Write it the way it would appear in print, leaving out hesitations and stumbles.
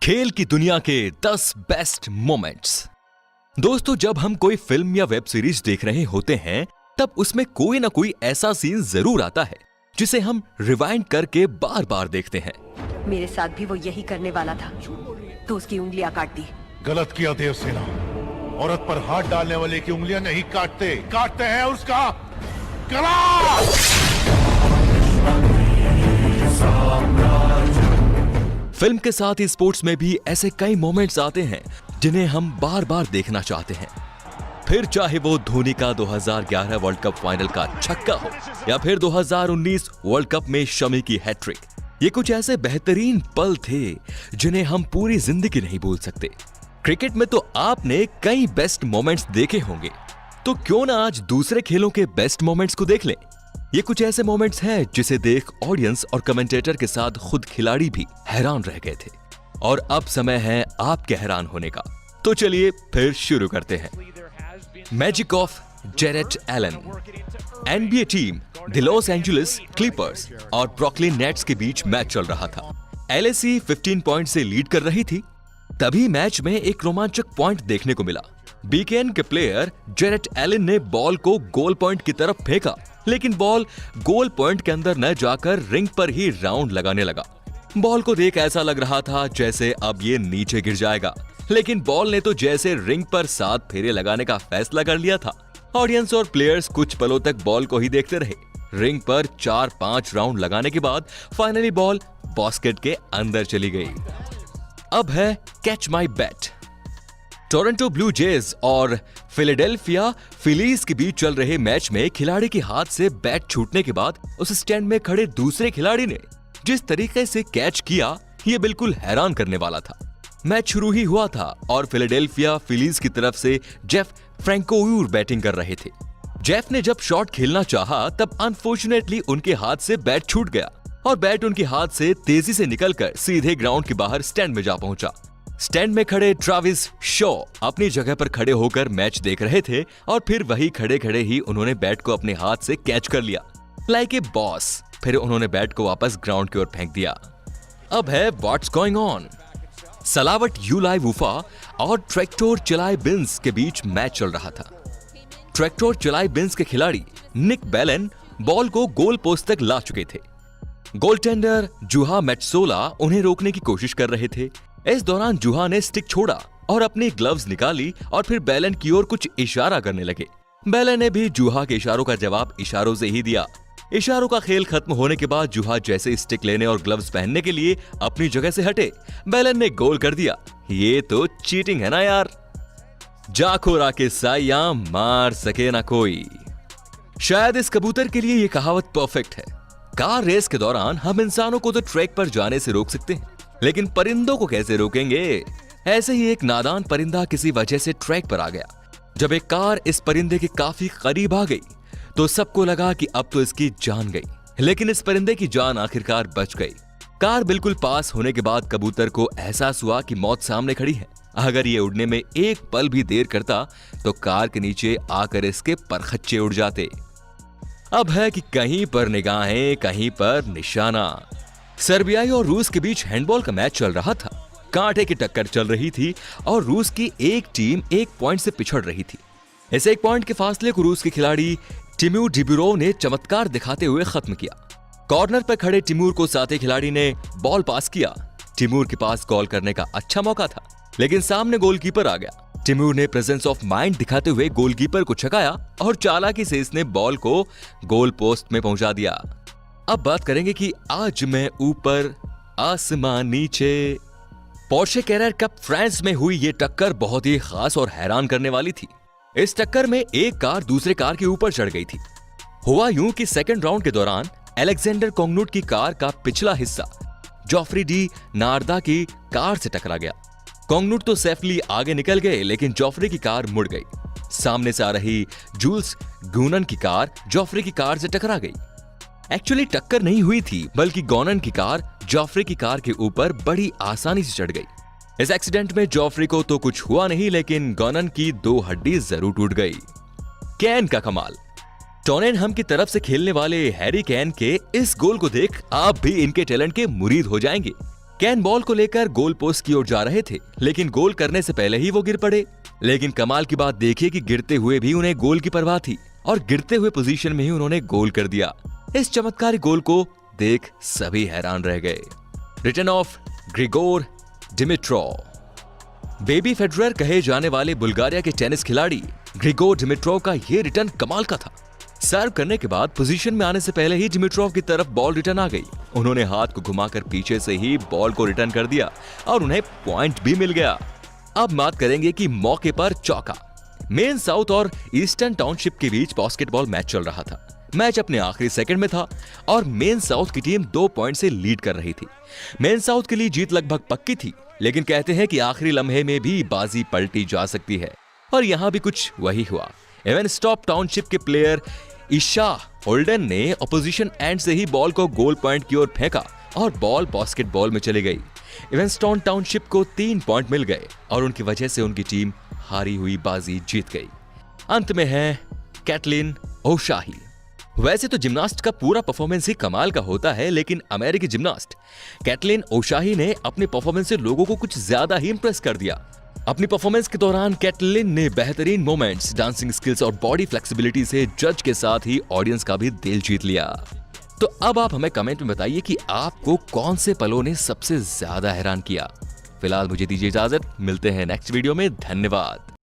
खेल की दुनिया के 10 बेस्ट मोमेंट्स। दोस्तों, जब हम कोई फिल्म या वेब सीरीज देख रहे होते हैं तब उसमें कोई ना कोई ऐसा सीन जरूर आता है जिसे हम रिवाइंड करके बार बार देखते हैं। मेरे साथ भी वो यही करने वाला था तो उसकी उंगलियां काट दी। गलत किया देवसेना। औरत पर हाथ डालने वाले की उंगलियां नहीं काटते, काटते हैं उसका गला। फिल्म के साथ ही स्पोर्ट्स में भी ऐसे कई मोमेंट्स आते हैं जिन्हें हम बार बार देखना चाहते हैं। फिर चाहे वो धोनी का 2011 वर्ल्ड कप फाइनल का छक्का हो या फिर 2019 वर्ल्ड कप में शमी की हैट्रिक, ये कुछ ऐसे बेहतरीन पल थे जिन्हें हम पूरी जिंदगी नहीं भूल सकते। क्रिकेट में तो आपने कई बेस्ट मोमेंट्स देखे होंगे, तो क्यों ना आज दूसरे खेलों के बेस्ट मोमेंट्स को देख लें। ये कुछ ऐसे मोमेंट्स हैं जिसे देख ऑडियंस और कमेंटेटर के साथ खुद खिलाड़ी भी हैरान रह गए थे, और अब समय है आपके हैरान होने का। तो चलिए फिर शुरू करते हैं। Magic of Jarrett Allen. NBA team the Los Angeles Clippers और ब्रुकलिन नेट्स के बीच मैच चल रहा था। एलएसी 15 पॉइंट से लीड कर रही थी। तभी मैच में एक रोमांचक पॉइंट देखने को मिला। बीकेएन के प्लेयर जेरेट एलन ने बॉल को गोल पॉइंट की तरफ फेंका, लेकिन बॉल गोल पॉइंट के अंदर न जाकर रिंग पर ही राउंड लगाने लगा। बॉल को देख ऐसा लग रहा था जैसे अब ये नीचे गिर जाएगा, लेकिन बॉल ने तो जैसे रिंग पर 7 फेरे लगाने का फैसला कर लिया था। ऑडियंस और प्लेयर्स कुछ पलों तक बॉल को ही देखते रहे। रिंग पर 4-5 राउंड लगाने के बाद फाइनली बॉल बास्केट के अंदर चली गई। अब है catch my bat. Toronto Blue Jays और फिलाडेल्फिया फिलीज के बीच चल रहे मैच में खिलाड़ी के हाथ से बैट छूटने के बाद उस स्टैंड में खड़े दूसरे खिलाड़ी ने जिस तरीके से कैच किया, ये बिल्कुल हैरान करने वाला था। मैच शुरू ही हुआ था और फिलाडेल्फिया फिलीज की तरफ से जेफ फ्रैंकोउर बैटिंग कर रहे थे। जेफ ने जब शॉट खेलना चाहा तब अनफॉर्चुनेटली उनके हाथ से बैट छूट गया और बैट उनके हाथ से तेजी से निकलकर सीधे ग्राउंड के बाहर स्टैंड में जा पहुंचा। स्टैंड में खड़े ट्रेविस शॉ अपनी जगह पर खड़े होकर मैच देख रहे थे और फिर वही खड़े खड़े ही उन्होंने बैट को अपने हाथ से कैच कर लिया लाइक ए बॉस। फिर उन्होंने बैट को वापस ग्राउंड की ओर फेंक दिया। अब है व्हाट्स गोइंग ऑन। सलावट यूलाई वुफा और ट्रैक्टर चलाई बिन्स के बीच मैच चल रहा था। ट्रैक्टर चलाई बिन्स के खिलाड़ी निक बेलन बॉल को गोल पोस्ट तक ला चुके थे। गोलटेंडर जुहा मेट्सोला उन्हें रोकने की कोशिश कर रहे थे। इस दौरान जुहा ने स्टिक छोड़ा और अपनी ग्लव्स निकाली और फिर बेलन की ओर कुछ इशारा करने लगे। बेलन ने भी जुहा के इशारों का जवाब इशारों से ही दिया। इशारों का खेल खत्म होने के बाद जुहा जैसे स्टिक लेने और ग्लव्स पहनने के लिए अपनी जगह से हटे, बेलन ने गोल कर दिया। ये तो चीटिंग है ना यार। जाखोरा के साया मार सके ना कोई। शायद इस कबूतर के लिए ये कहावत परफेक्ट है। कार रेस के दौरान हम इंसानों को तो ट्रैक पर जाने से रोक सकते हैं, लेकिन परिंदों को कैसे रोकेंगे। ऐसे ही एक नादान परिंदा किसी वजह से ट्रैक पर आ गया। जब एक कार इस परिंदे के काफी करीब आ गई तो सबको लगा कि अब तो इसकी जान गई, लेकिन इस परिंदे की जान आखिरकार बच गई। कार बिल्कुल पास होने के बाद कबूतर को एहसास हुआ कि मौत सामने खड़ी है। अगर ये उड़ने में एक पल भी देर करता तो कार के नीचे आकर इसके परखच्चे उड़ जाते। अब है कि कहीं पर निगाहें, कहीं पर निशाना। सर्बियाई और रूस के बीच हैंडबॉल का मैच चल रहा था। कांटे की टक्कर चल रही थी और रूस की एक टीम 1 पॉइंट से पिछड़ रही थी। इस 1 पॉइंट के फासले को रूस के खिलाड़ी टिम्यूर डिब्यूरोव ने चमत्कार दिखाते हुए खत्म किया। कॉर्नर पर खड़े टिम्यूर को साथी खिलाड़ी ने बॉल पास किया। टिम्यूर के पास गोल करने का अच्छा मौका था, लेकिन सामने गोलकीपर आ गया। टिम्यूर ने प्रेजेंस ऑफ माइंड दिखाते हुए गोलकीपर को छकाया और चालाकी से इसने बॉल को गोल पोस्ट में पहुंचा दिया। अब बात करेंगे कि आज मैं ऊपर आसमान नीचे। पोर्शे कैरियर कप फ्रांस में हुई ये टक्कर बहुत ही खास और हैरान करने वाली थी। इस टक्कर में एक कार दूसरे कार के ऊपर चढ़ गई थी। हुआ यूं कि सेकंड राउंड के दौरान अलेक्जेंडर कोंगनुट की कार का पिछला हिस्सा जोफ्री डी नार्दा की कार से टकरा गया। कोंगनुट तो सेफली आगे निकल गए, लेकिन जोफ्री की कार मुड़ गई। सामने से आ रही जूल्स गूनन की कार जोफ्री की कार से टकरा गई। एक्चुअली टक्कर नहीं हुई थी, बल्कि गॉनन की कार जोफ्री की कार के ऊपर बड़ी आसानी से चढ़ गई। इस एक्सीडेंट में जोफ्री को तो कुछ हुआ नहीं, लेकिन गॉनन की 2 हड्डी जरूर टूट गई। कैन का कमाल। टॉटेनहम की तरफ से खेलने वाले हैरी कैन के इस गोल को देख आप भी इनके टैलेंट के मुरीद हो जाएंगे। कैन बॉल को लेकर गोल पोस्ट की ओर जा रहे थे, लेकिन गोल करने से पहले ही वो गिर पड़े। लेकिन कमाल की बात देखिए कि गिरते हुए भी उन्हें गोल की परवाह थी और गिरते हुए पोजीशन में ही उन्होंने गोल कर दिया। इस चमत्कारी गोल को देख सभी हैरान रह गए। Return of Grigor Dimitrov. Baby Federer कहे जाने वाले बुल्गारिया के टेनिस खिलाड़ी ग्रिगोर डिमिट्रोव का यह रिटर्न कमाल का था। सर्व करने के बाद पोजीशन में आने से पहले ही डिमिट्रोव की तरफ बॉल रिटर्न आ गई। उन्होंने हाथ को घुमाकर पीछे से ही बॉल को रिटर्न कर दिया और उन्हें पॉइंट भी मिल गया। अब बात करेंगे कि मौके पर चौका। मेन साउथ और ईस्टर्न टाउनशिप के बीच बास्केटबॉल मैच चल रहा था। मैच अपने आखिरी सेकंड में था और मेन साउथ की टीम 2 पॉइंट से लीड कर रही थी। मेन साउथ के लिए जीत लगभग पक्की थी, लेकिन कहते हैं कि आखिरी लम्हे में भी बाजी पलटी जा सकती है और यहां भी कुछ वही हुआ। एवनस्टॉप टाउनशिप के प्लेयर ईशा होल्डन ने ऑपोजिशन एंड से ही बॉल को गोल पॉइंट की ओर फेंका और बॉल बास्केटबॉल में चली गई। इवेंस्टन टाउनशिप को 3 पॉइंट मिल गए और उनकी वजह से उनकी टीम हारी हुई बाजी जीत गई। अंत में है कैटलिन ओशाही। वैसे तो जिम्नास्ट का पूरा परफॉर्मेंस ही कमाल का होता है, लेकिन अमेरिकी जिम्नास्ट कैटलिन ओशाही ने अपने परफॉर्मेंस से लोगों को कुछ ज्यादा ही इंप्रेस कर दिया। अपनी परफॉर्मेंस के दौरान कैटलिन ने बेहतरीन मोमेंट्स, डांसिंग स्किल्स और बॉडी फ्लेक्सिबिलिटी से जज के साथ ही ऑडियंस का भी दिल जीत लिया। तो अब आप हमें कमेंट में बताइए कि आपको कौन से पलों ने सबसे ज्यादा हैरान किया। फिलहाल मुझे दीजिए इजाजत, मिलते हैं नेक्स्ट वीडियो में। धन्यवाद।